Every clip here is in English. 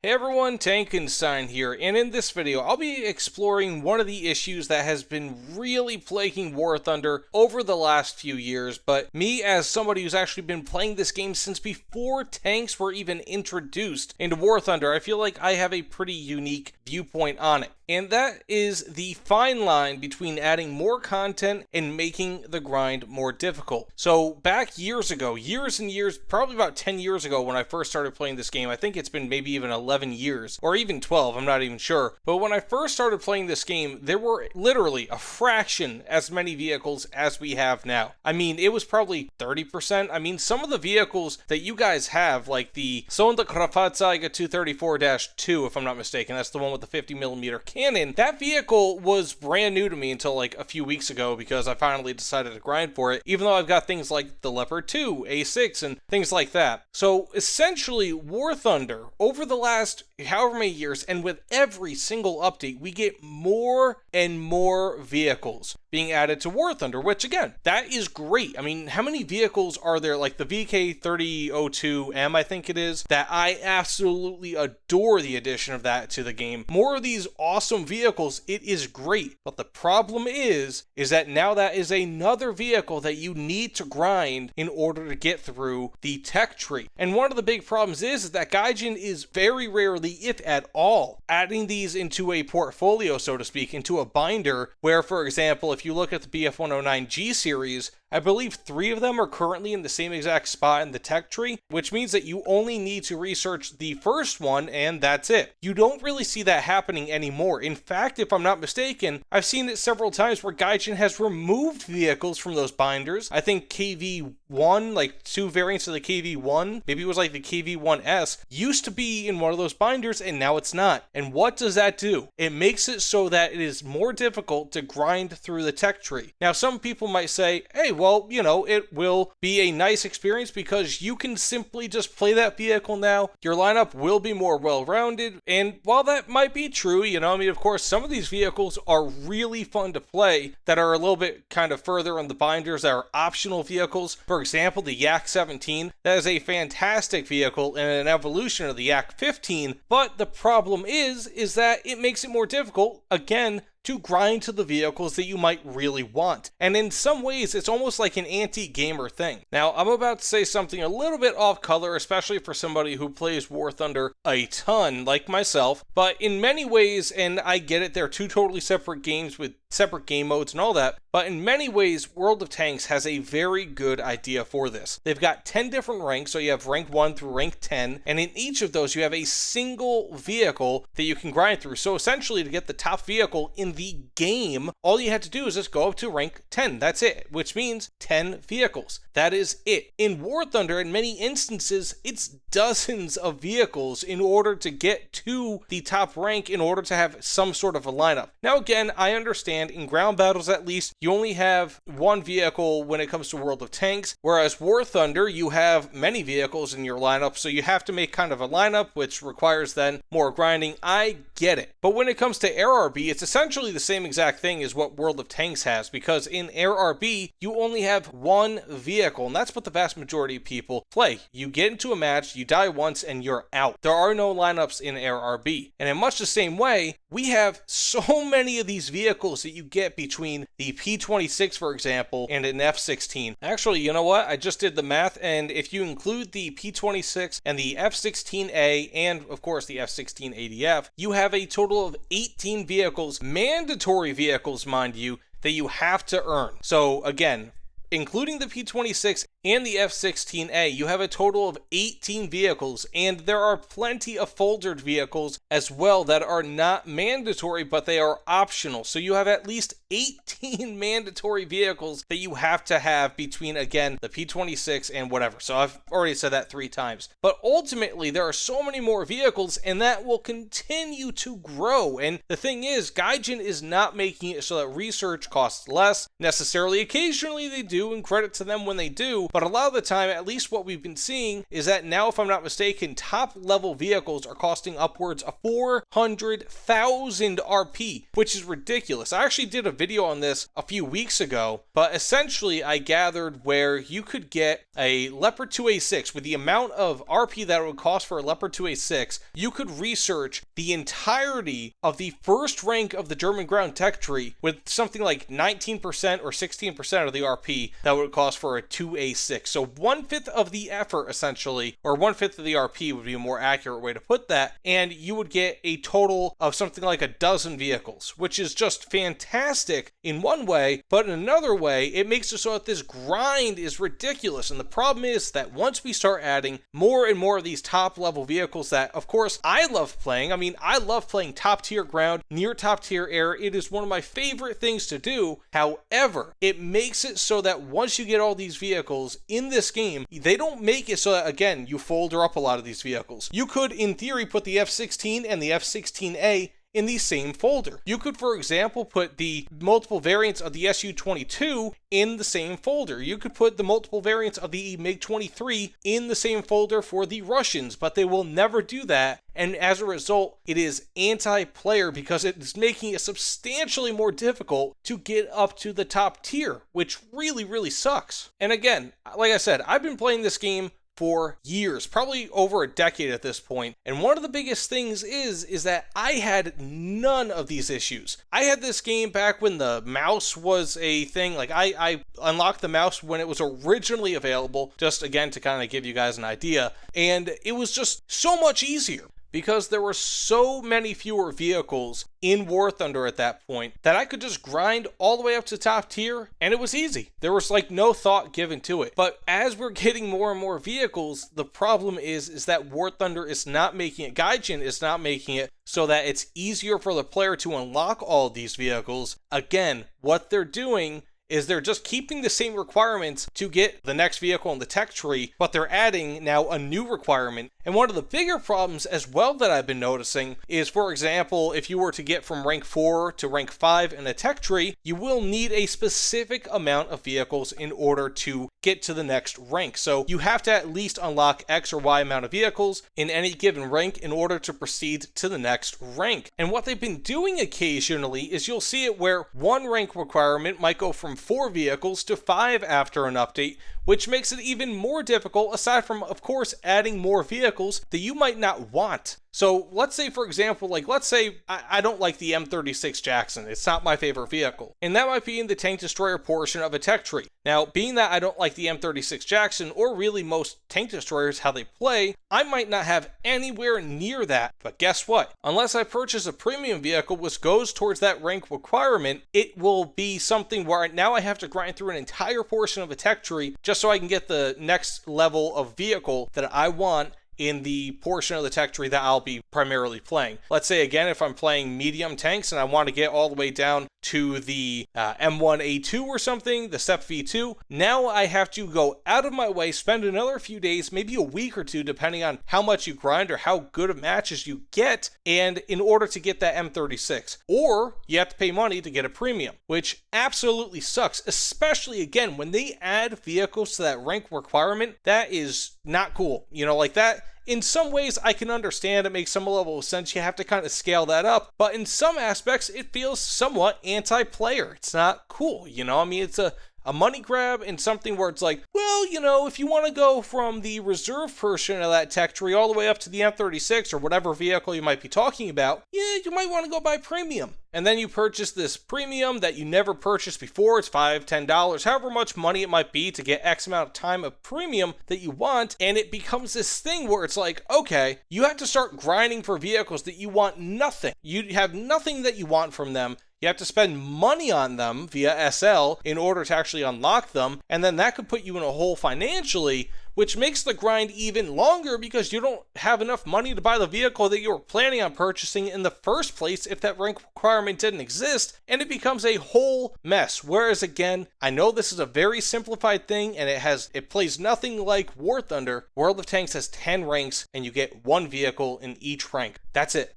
Hey everyone, Tankenstein here, and in this video I'll be exploring one of the issues that has been really plaguing War Thunder over the last few years, but me as somebody who's actually been playing this game since before tanks were even introduced into War Thunder, I feel like I have a pretty unique viewpoint on it. And that is the fine line between adding more content and making the grind more difficult. So back years ago, years and years, probably about 10 years ago when I first started playing this game, I think it's been maybe even 11 years, or even 12, I'm not even sure. But when I first started playing this game, there were literally a fraction as many vehicles as we have now. I mean, it was probably 30%. I mean, some of the vehicles that you guys have, like the Sonda Krafatzaiga 234-2, if I'm not mistaken, that's the one with the 50mm cannon, that vehicle was brand new to me until like a few weeks ago because I finally decided to grind for it, even though I've got things like the Leopard 2, A6, and things like that. So essentially, War Thunder, over the last however many years, and with every single update, we get more and more vehicles being added to War Thunder, which again, that is great. I mean, how many vehicles are there, like the VK3002M, I think it is, that I absolutely adore the addition of that to the game. More of these awesome vehicles, it is great. But the problem is that now that is another vehicle that you need to grind in order to get through the tech tree. And one of the big problems is that Gaijin is very rarely, if at all, adding these into a portfolio, so to speak, into a binder, where, for example, if you look at the BF109G series, I believe 3 of them are currently in the same exact spot in the tech tree, which means that you only need to research the first one and that's it. You don't really see that happening anymore. In fact, if I'm not mistaken, I've seen it several times where Gaijin has removed vehicles from those binders. I think KV1, like 2 variants of the KV1, maybe it was like the KV1S, used to be in one of those binders and now it's not. And what does that do? It makes it so that it is more difficult to grind through the tech tree. Now, some people might say, hey, well, you know, it will be a nice experience because you can simply just play that vehicle now. Your lineup will be more well-rounded. And while that might be true, you know, I mean, of course, some of these vehicles are really fun to play that are a little bit kind of further on the binders that are optional vehicles. For example, the Yak 17, that is a fantastic vehicle and an evolution of the Yak 15. But the problem is that it makes it more difficult, again, to grind to the vehicles that you might really want. And in some ways, it's almost like an anti-gamer thing. Now, I'm about to say something a little bit off color, especially for somebody who plays War Thunder a ton, like myself, but in many ways, and I get it, they're 2 totally separate games with separate game modes and all that, but in many ways, World of Tanks has a very good idea for this. They've got 10 different ranks, so you have rank 1 through rank 10, and in each of those, you have a single vehicle that you can grind through. So essentially, to get the top vehicle in the game, all you have to do is just go up to rank 10. That's it, which means 10 vehicles. That is it. In War Thunder, in many instances, it's dozens of vehicles in order to get to the top rank in order to have some sort of a lineup. Now, again, I understand in ground battles, at least, you only have 1 vehicle when it comes to World of Tanks, whereas War Thunder, you have many vehicles in your lineup, so you have to make kind of a lineup, which requires then more grinding. I get it. But when it comes to Air RB, it's essentially the same exact thing as what World of Tanks has, because in Air RB, you only have 1 vehicle, and that's what the vast majority of people play. You get into a match, you die once, and you're out. There are no lineups in Air RB. And in much the same way, we have so many of these vehicles that you get between the P26, for example, and an F16. Actually, you know what? I just did the math, and if you include the P26 and the F16A, and of course the F16 ADF, you have a total of 18 vehicles, mandatory vehicles, mind you, that you have to earn. So again, including the P26 and the F16A, you have a total of 18 vehicles, and there are plenty of folded vehicles as well that are not mandatory, but they are optional. So you have at least 18 mandatory vehicles that you have to have between, again, the P26 and whatever. So I've already said that 3 times. But ultimately, there are so many more vehicles, and that will continue to grow. And the thing is, Gaijin is not making it so that research costs less necessarily. Occasionally they do, and credit to them when they do, but a lot of the time, at least what we've been seeing, is that now, if I'm not mistaken, top level vehicles are costing upwards of 400,000 RP, which is ridiculous. I actually did a video on this a few weeks ago, but essentially I gathered where you could get a Leopard 2A6 with the amount of RP that it would cost for a Leopard 2A6, you could research the entirety of the first rank of the German ground tech tree with something like 19% or 16% of the RP that would cost for a 2A6. So 1/5 of the effort, essentially, or 1/5 of the RP would be a more accurate way to put that, and you would get a total of something like a dozen vehicles, which is just fantastic in one way, but in another way, it makes it so that this grind is ridiculous. And the problem is that once we start adding more and more of these top level vehicles that, of course, I love playing. I mean, I love playing top tier ground, near top tier air. It is one of my favorite things to do. However, it makes it so that once you get all these vehicles in this game, they don't make it so that, again, you folder up a lot of these vehicles. You could, in theory, put the F-16 and the F-16A in the same folder. You could, for example, put the multiple variants of the Su-22 in the same folder. You could put the multiple variants of the MiG-23 in the same folder for the Russians, but they will never do that. And as a result, it is anti-player because it is making it substantially more difficult to get up to the top tier, which really, really sucks. And again, like I said, I've been playing this game for years, probably over a decade at this point. And one of the biggest things is that I had none of these issues. I had this game back when the mouse was a thing. Like I unlocked the mouse when it was originally available, just again to kind of give you guys an idea. And it was just so much easier, because there were so many fewer vehicles in War Thunder at that point that I could just grind all the way up to top tier, and it was easy. There was like no thought given to it. But as we're getting more and more vehicles, the problem is that War Thunder is not making it, Gaijin is not making it so that it's easier for the player to unlock all of these vehicles. Again, what they're doing is they're just keeping the same requirements to get the next vehicle in the tech tree, but they're adding now a new requirement. And one of the bigger problems as well that I've been noticing is, for example, if you were to get from rank 4 to rank 5 in a tech tree, you will need a specific amount of vehicles in order to get to the next rank. So you have to at least unlock X or Y amount of vehicles in any given rank in order to proceed to the next rank. And what they've been doing occasionally is you'll see it where one rank requirement might go from 4 vehicles to 5 after an update, which makes it even more difficult, aside from, of course, adding more vehicles that you might not want. So let's say, for example, let's say I don't like the M36 Jackson. It's not my favorite vehicle. And that might be in the tank destroyer portion of a tech tree. Now, being that I don't like the M36 Jackson, or really most tank destroyers, how they play, I might not have anywhere near that. But guess what? Unless I purchase a premium vehicle which goes towards that rank requirement, it will be something where now I have to grind through an entire portion of a tech tree just so I can get the next level of vehicle that I want in the portion of the tech tree that I'll be primarily playing. Let's say, again, if I'm playing medium tanks and I want to get all the way down to the M1A2 or something, the SEP V2, now I have to go out of my way, spend another few days, maybe a week or two, depending on how much you grind or how good of matches you get, and in order to get that M36. Or you have to pay money to get a premium, which absolutely sucks, especially, again, when they add vehicles to that rank requirement. That is not cool. You know, like that. In some ways, I can understand, it makes some level of sense. You have to kind of scale that up. But in some aspects, it feels somewhat anti-player. It's not cool, you know? I mean, it's a money grab and something where it's like, well, you know, if you want to go from the reserve portion of that tech tree all the way up to the M36 or whatever vehicle you might be talking about, yeah, you might want to go buy premium. And then you purchase this premium that you never purchased before. It's $5, $10, however much money it might be to get X amount of time of premium that you want. And it becomes this thing where it's like, okay, you have to start grinding for vehicles that you want nothing. You have nothing that you want from them. You have to spend money on them via SL in order to actually unlock them, and then that could put you in a hole financially, which makes the grind even longer because you don't have enough money to buy the vehicle that you were planning on purchasing in the first place if that rank requirement didn't exist, and it becomes a whole mess. Whereas again, I know this is a very simplified thing and it plays nothing like War Thunder. World of Tanks has 10 ranks and you get one vehicle in each rank. That's it.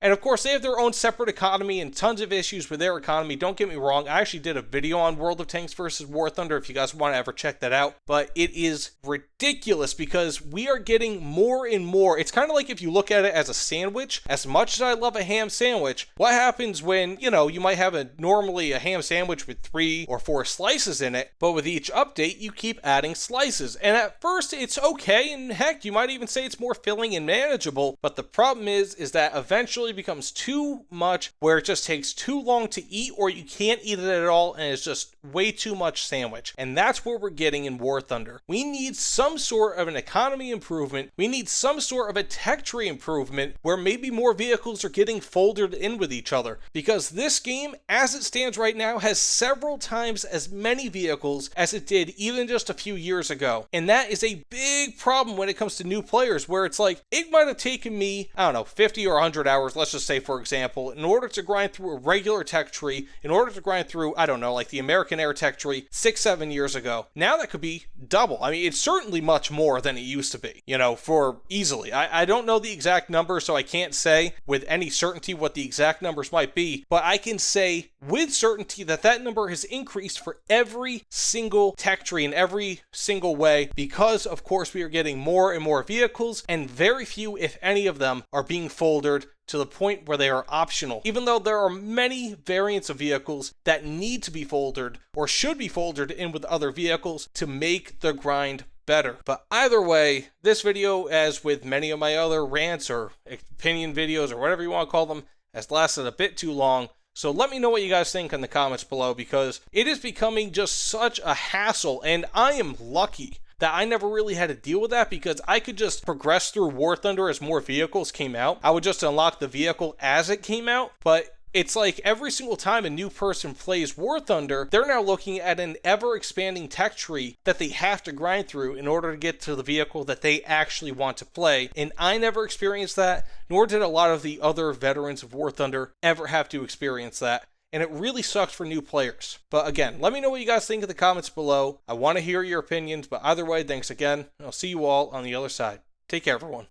And of course, they have their own separate economy and tons of issues with their economy. Don't get me wrong, I actually did a video on World of Tanks versus War Thunder if you guys want to ever check that out. But it is ridiculous because we are getting more and more. It's kind of like if you look at it as a sandwich. As much as I love a ham sandwich, what happens when, you might have normally a ham sandwich with 3 or 4 slices in it, but with each update, you keep adding slices. And at first, it's okay, and heck, you might even say it's more filling and manageable, but the problem is that eventually becomes too much where it just takes too long to eat, or you can't eat it at all, and it's just way too much sandwich. And that's what we're getting in War Thunder. We need some sort of an economy improvement. We need some sort of a tech tree improvement where maybe more vehicles are getting folded in with each other, because this game, as it stands right now, has several times as many vehicles as it did even just a few years ago. And that is a big problem when it comes to new players, where it's like, it might have taken me, 50 or 100 hours, let's just say, for example, in order to grind through a regular tech tree, in order to grind through, like the American Air tech tree 6-7 years ago. Now that could be double. I mean, it's certainly much more than it used to be, for easily. I don't know the exact number, so I can't say with any certainty what the exact numbers might be, but I can say with certainty that number has increased for every single tech tree in every single way, because of course we are getting more and more vehicles, and very few, if any of them, are being folded to the point where they are optional, even though there are many variants of vehicles that need to be folded or should be folded in with other vehicles to make the grind better. But either way, this video, as with many of my other rants or opinion videos or whatever you want to call them, has lasted a bit too long. So let me know what you guys think in the comments below, because it is becoming just such a hassle, and I am lucky that I never really had to deal with that, because I could just progress through War Thunder as more vehicles came out. I would just unlock the vehicle as it came out, but it's like every single time a new person plays War Thunder, they're now looking at an ever-expanding tech tree that they have to grind through in order to get to the vehicle that they actually want to play. And I never experienced that, nor did a lot of the other veterans of War Thunder ever have to experience that. And it really sucks for new players. But again, let me know what you guys think in the comments below. I want to hear your opinions, but either way, thanks again. I'll see you all on the other side. Take care, everyone.